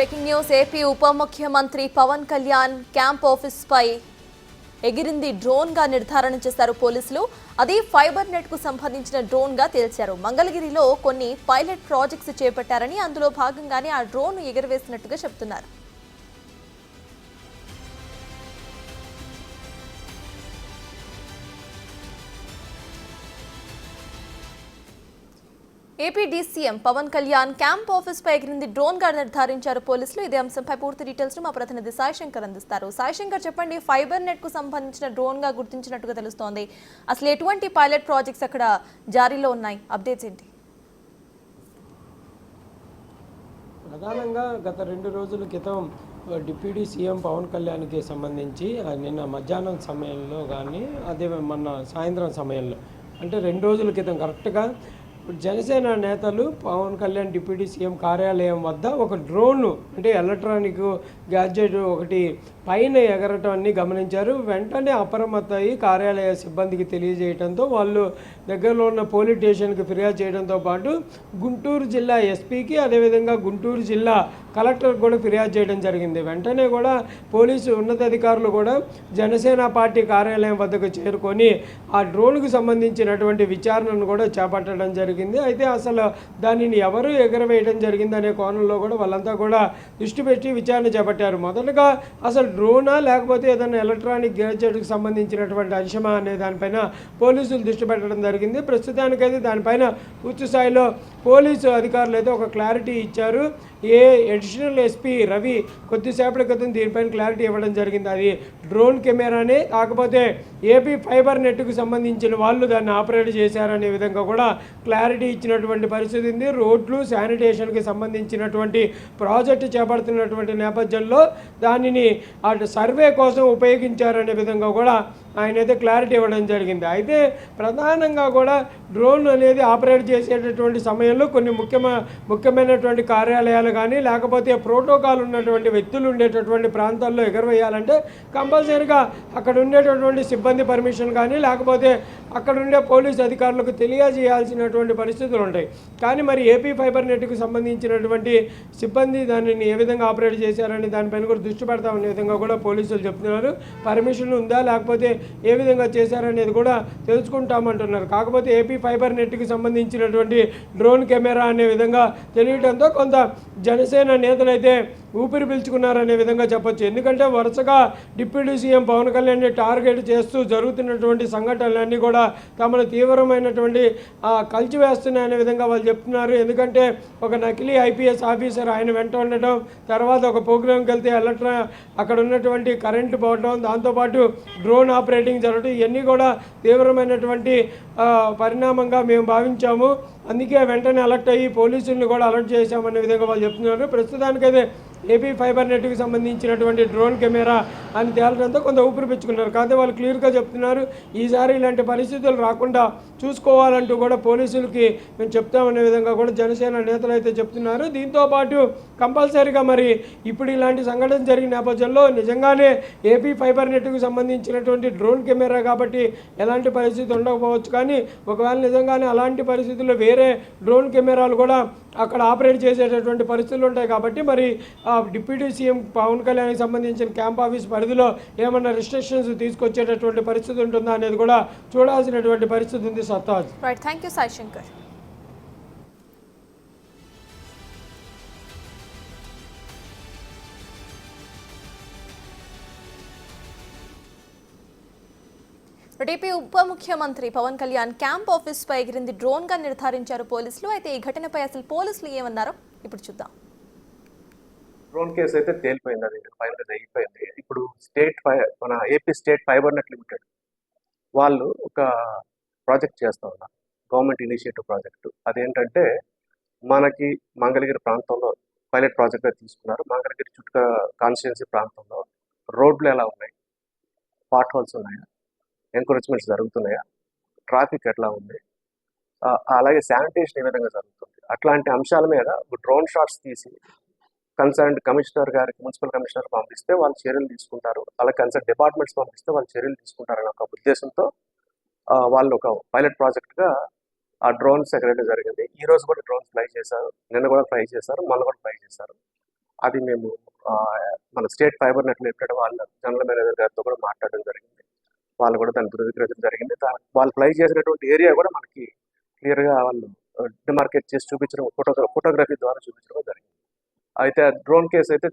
Breaking news AP ఉప ముఖ్యమంత్రి Pawan Kalyan camp office పై ఎగిరింది డ్రోన్ గా నిర్ధారణ చేశారు పోలీసులు. అది ఫైబర్ నెట్ కు సంబంధించిన డ్రోన్ గా తేల్చారు. మంగళగిరిలో కొన్ని పైలట్ ప్రాజెక్ట్స్ చేపట్టారని అందులో భాగంగానే ఆ డ్రోన్ ఎగురవేసినట్టుగా చెబుతున్నారు. AP DCM Pawan Kalyan camp office పై ఎగిరింది డ్రోన్ గా నిర్ధారించారు పోలీసులు. ఇదే అంశంపై పూర్తి డీటెయిల్స్ మా ప్రతినిధి సాయి శంకర్ అందిస్తారు. సాయి శంకర్, చెప్పండి, ఫైబర్ నెట్ కు సంబంధించిన డ్రోన్ గా గుర్తించినట్టుగా తెలుస్తోంది. అసలు ఎటువంటి పైలట్ ప్రాజెక్ట్స్ అక్కడ జారీలో ఉన్నాయి? అప్డేట్స్ ఏంటి? ప్రధానంగా గత 2 రోజుల క్రితం డిప్యూటీ సీఎం పవన్ కళ్యాణ్కి సంబంధించి నిన్న మధ్యాహ్నం సమయంలో కానీ అదే మొన్న సాయంత్రం సమయంలో అంటే 2 రోజుల క్రితం కరెక్ట్గా జనసేన నేతలు పవన్ కళ్యాణ్ డిప్యూటీ సీఎం కార్యాలయం వద్ద ఒక డ్రోన్ అంటే ఎలక్ట్రానిక్ గ్యాడ్జెట్ ఒకటి పైన ఎగరటాన్ని గమనించారు. వెంటనే అప్రమత్తయి కార్యాలయ సిబ్బందికి తెలియజేయడంతో వాళ్ళు దగ్గరలో ఉన్న పోలీస్ స్టేషన్కి ఫిర్యాదు చేయడంతో పాటు గుంటూరు జిల్లా ఎస్పీకి అదేవిధంగా గుంటూరు జిల్లా కలెక్టర్కి కూడా ఫిర్యాదు చేయడం జరిగింది. వెంటనే కూడా పోలీసు ఉన్నతాధికారులు కూడా జనసేన పార్టీ కార్యాలయం వద్దకు చేరుకొని ఆ డ్రోన్కు సంబంధించినటువంటి విచారణను కూడా చేపట్టడం జరిగింది. అయితే అసలు దానిని ఎవరు ఎగరవేయడం జరిగింది అనే కోణంలో కూడా వాళ్ళంతా కూడా దృష్టి పెట్టి విచారణ చేపట్టారు. మొదటగా అసలు డ్రోనా లేకపోతే ఏదైనా ఎలక్ట్రానిక్ గ్యాడ్జెట్కి సంబంధించినటువంటి అంశమా అనే దానిపైన పోలీసులు దృష్టి పెట్టడం జరిగింది. ప్రస్తుతానికైతే దానిపైన పూర్తి స్థాయిలో పోలీసు అధికారులు అయితే ఒక క్లారిటీ ఇచ్చారు. అడిషనల్ ఎస్పీ రవి కొద్దిసేపటి క్రితం దీనిపైన క్లారిటీ ఇవ్వడం జరిగింది. అది డ్రోన్ కెమెరానే, కాకపోతే ఏపీ ఫైబర్ నెట్కు సంబంధించిన వాళ్ళు దాన్ని ఆపరేట్ చేశారనే విధంగా కూడా క్లారిటీ ఇచ్చినటువంటి పరిస్థితి ఉంది. రోడ్లు శానిటేషన్కి సంబంధించినటువంటి ప్రాజెక్టు చేపడుతున్నటువంటి నేపథ్యంలో దానిని అటు సర్వే కోసం ఉపయోగించారనే విధంగా కూడా ఆయన అయితే క్లారిటీ ఇవ్వడం జరిగింది. అయితే ప్రధానంగా కూడా డ్రోన్ అనేది ఆపరేట్ చేసేటటువంటి సమయంలో కొన్ని ముఖ్యమైనటువంటి కార్యాలయాలు కానీ లేకపోతే ప్రోటోకాల్ ఉన్నటువంటి వ్యక్తులు ఉండేటటువంటి ప్రాంతాల్లో ఎగరవేయాలంటే కంపల్సరీగా అక్కడ ఉండేటటువంటి సిబ్బంది పర్మిషన్ కానీ లేకపోతే అక్కడ ఉండే పోలీసు అధికారులకు తెలియజేయాల్సినటువంటి పరిస్థితులు ఉంటాయి. కానీ మరి ఏపీ ఫైబర్ నెట్కు సంబంధించినటువంటి సిబ్బంది దానిని ఏ విధంగా ఆపరేట్ చేశారని దానిపైన కూడా దృష్టి పెడతామనే విధంగా కూడా పోలీసులు చెప్తున్నారు. పర్మిషన్ ఉందా లేకపోతే ఏ విధంగా చేశారనేది కూడా తెలుసుకుంటామంటున్నారు. కాకపోతే ఏపీ ఫైబర్ నెట్కి సంబంధించినటువంటి డ్రోన్ కెమెరా అనే విధంగా తెలియడంతో కొంత జనసేన నేతలైతే ఊపిరి పీల్చుకున్నారనే విధంగా చెప్పొచ్చు. ఎందుకంటే వరుసగా deputy CM Pawan Kalyan target చేస్తూ జరుగుతున్నటువంటి సంఘటనలన్నీ కూడా తమను తీవ్రమైనటువంటి కలిచివేస్తున్నాయనే విధంగా వాళ్ళు చెప్తున్నారు. ఎందుకంటే ఒక నకిలీ ఐపీఎస్ ఆఫీసర్ ఆయన వెంట ఉండటం, తర్వాత ఒక ప్రోగ్రాంకి వెళ్తే అక్కడ ఉన్నటువంటి కరెంటు పోవడం, దాంతోపాటు డ్రోన్ ఆపరేటింగ్ జరగడం, ఇవన్నీ కూడా తీవ్రమైనటువంటి పరిణామంగా మేము భావించాము. అందుకే వెంటనే అలర్ట్ అయ్యి పోలీసులను కూడా అలర్ట్ చేశామనే విధంగా వాళ్ళు చెప్తున్నారు. ప్రస్తుతానికైతే ఏపీ ఫైబర్ నెట్కి సంబంధించినటువంటి డ్రోన్ కెమెరా అని తేలడంతో కొంత ఊపిరి పెంచుకున్నారు. కాకపోతే వాళ్ళు క్లియర్గా చెప్తున్నారు ఈసారి ఇలాంటి పరిస్థితులు రాకుండా చూసుకోవాలంటూ కూడా పోలీసులకి మేము చెప్తామనే విధంగా కూడా జనసేన నేతలు అయితే చెప్తున్నారు. దీంతోపాటు కంపల్సరీగా మరి ఇప్పుడు ఇలాంటి సంఘటన జరిగిన నేపథ్యంలో నిజంగానే ఏపీ ఫైబర్ నెట్కు సంబంధించినటువంటి డ్రోన్ కెమెరా కాబట్టి ఎలాంటి పరిస్థితి ఉండకపోవచ్చు. కానీ ఒకవేళ నిజంగానే అలాంటి పరిస్థితుల్లో వేరే డ్రోన్ కెమెరాలు కూడా అక్కడ ఆపరేట్ చేసేటటువంటి పరిస్థితులు ఉంటాయి. కాబట్టి మరి డిప్యూటీ సీఎం పవన్ కళ్యాణ్కి సంబంధించిన క్యాంప్ ఆఫీస్ పరిధిలో ఏమన్నా రిస్ట్రిక్షన్స్ తీసుకొచ్చేటటువంటి పరిస్థితి ఉంటుందా అనేది కూడా చూడాల్సినటువంటి పరిస్థితి ఉంది. సత్తాజ్. Right, thank you Sai Shankar. AP ఉప ముఖ్యమంత్రి పవన్ కళ్యాణ్ క్యాంప్ ఆఫీస్ పై ఎగిరింది డ్రోన్ గా నిర్ధారించారు పోలీసులు. అయితే ఈ ఘటనపై అసలు పోలీసులు ఏమన్నారో ఇప్పుడు చూద్దాం. డ్రోన్ కేసు అయితే తేలిపోయింది, అది ఫైనల్ అయిపోయింది. ఇప్పుడు మన AP state fibre net limited వాళ్ళు ఒక ప్రాజెక్ట్ చేస్తూ ఉన్నారు, గవర్నమెంట్ ఇనిషియేటివ్ ప్రాజెక్టు. అదేంటంటే మనకి మంగళగిరి ప్రాంతంలో పైలట్ ప్రాజెక్ట్గా తీసుకున్నారు. మంగళగిరి చుట్టూ కాన్స్టిట్యున్సీ ప్రాంతంలో రోడ్లు ఎలా ఉన్నాయి, పాట్ హోల్స్ ఉన్నాయా, ఎంకరేజ్మెంట్స్ జరుగుతున్నాయా, ట్రాఫిక్ ఎట్లా ఉంది, అలాగే శానిటేషన్ ఏ విధంగా జరుగుతుంది, అట్లాంటి అంశాల మీద డ్రోన్ షాట్స్ తీసి కన్సర్న్ కమిషనర్ గారికి, మున్సిపల్ కమిషనర్ పంపిస్తే వాళ్ళు చర్యలు తీసుకుంటారు, అలాగే కన్సర్న్ డిపార్ట్మెంట్స్ పంపిస్తే వాళ్ళు చర్యలు తీసుకుంటారని ఒక ఉద్దేశంతో వాళ్ళు ఒక పైలట్ ప్రాజెక్ట్గా ఆ డ్రోన్స్ ఎగరేయడం జరిగింది. ఈ రోజు కూడా డ్రోన్స్ ఫ్లై చేశారు, నిన్న కూడా ఫ్లై చేశారు, మొన్న కూడా ఫ్లై చేశారు. అది మేము ఆ, మన స్టేట్ ఫైబర్ నెట్ లిమిటెడ్ వాళ్ళ జనరల్ మేనేజర్ గారితో కూడా మాట్లాడడం జరిగింది. వాళ్ళు కూడా దాన్ని ధృవీకరించడం జరిగింది. వాళ్ళు ఫ్లై చేసినటువంటి ఏరియా కూడా మనకి క్లియర్గా వాళ్ళు డిమార్కేట్ చేసి చూపించడం, ఫోటోగ్రఫీ ద్వారా చూపించడం జరిగింది. అయితే డ్రోన్ కేసు అయితే